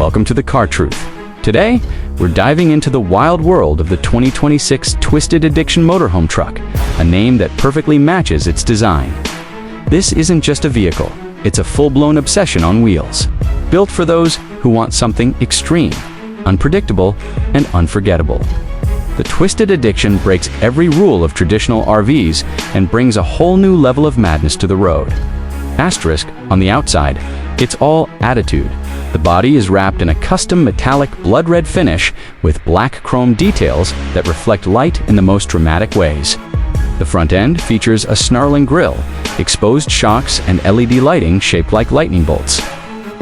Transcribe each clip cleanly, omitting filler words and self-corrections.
Welcome to the Car Truth. Today, we're diving into the wild world of the 2026 Twisted Addiction Motorhome Truck, a name that perfectly matches its design. This isn't just a vehicle, it's a full-blown obsession on wheels. Built for those who want something extreme, unpredictable, and unforgettable. The Twisted Addiction breaks every rule of traditional RVs and brings a whole new level of madness to the road. Asterisk, on the outside, it's all attitude. The body is wrapped in a custom metallic blood-red finish with black chrome details that reflect light in the most dramatic ways. The front end features a snarling grille, exposed shocks, and LED lighting shaped like lightning bolts.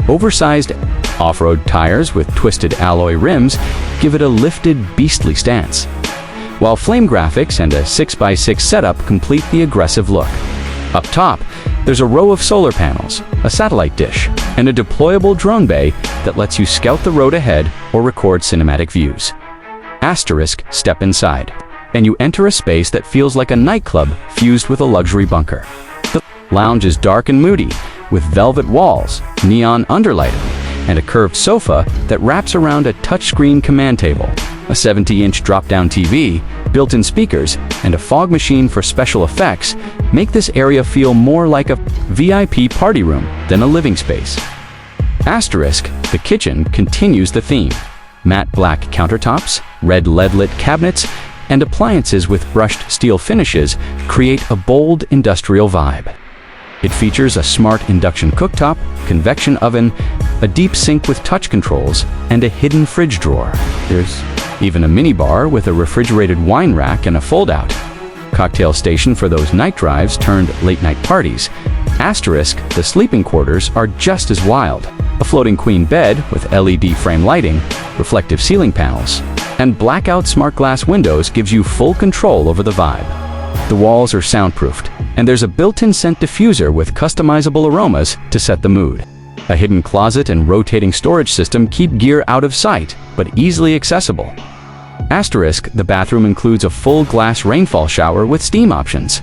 Oversized off-road tires with twisted alloy rims give it a lifted, beastly stance, while flame graphics and a 6x6 setup complete the aggressive look. Up top, there's a row of solar panels, a satellite dish, and a deployable drone bay that lets you scout the road ahead or record cinematic views. Asterisk, step inside, and you enter a space that feels like a nightclub fused with a luxury bunker. The lounge is dark and moody, with velvet walls, neon underlighting, and a curved sofa that wraps around a touchscreen command table. A 70-inch drop-down TV, built-in speakers, and a fog machine for special effects make this area feel more like a VIP party room than a living space. Asterisk, the kitchen continues the theme. Matte black countertops, red LED-lit cabinets, and appliances with brushed steel finishes create a bold industrial vibe. It features a smart induction cooktop, convection oven, a deep sink with touch controls, and a hidden fridge drawer. There's even a minibar with a refrigerated wine rack and a fold-out. Cocktail station for those night drives turned late-night parties. Asterisk, the sleeping quarters are just as wild. A floating queen bed with LED frame lighting, reflective ceiling panels, and blackout smart glass windows gives you full control over the vibe. The walls are soundproofed, and there's a built-in scent diffuser with customizable aromas to set the mood. A hidden closet and rotating storage system keep gear out of sight, but easily accessible. Asterisk, the bathroom includes a full glass rainfall shower with steam options,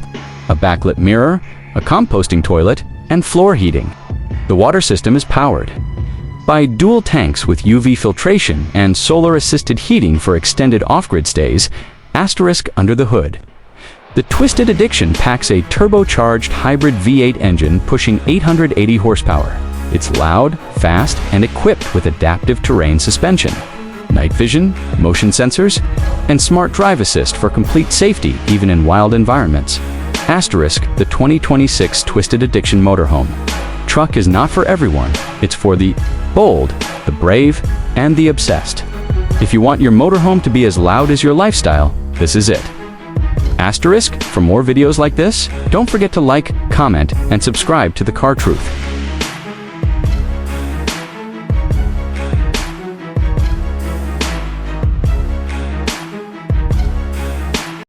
a backlit mirror, a composting toilet, and floor heating. The water system is powered by dual tanks with UV filtration and solar-assisted heating for extended off-grid stays. Asterisk, under the hood, the Twisted Addiction packs a turbocharged hybrid V8 engine pushing 880 horsepower. It's loud, fast, and equipped with adaptive terrain suspension, night vision, motion sensors, and smart drive assist for complete safety even in wild environments. Asterisk, the 2026 Twisted Addiction Motorhome Truck is not for everyone. It's for the bold, the brave, and the obsessed. If you want your motorhome to be as loud as your lifestyle, this is it. Asterisk, for more videos like this, don't forget to like, comment, and subscribe to The Car Truth.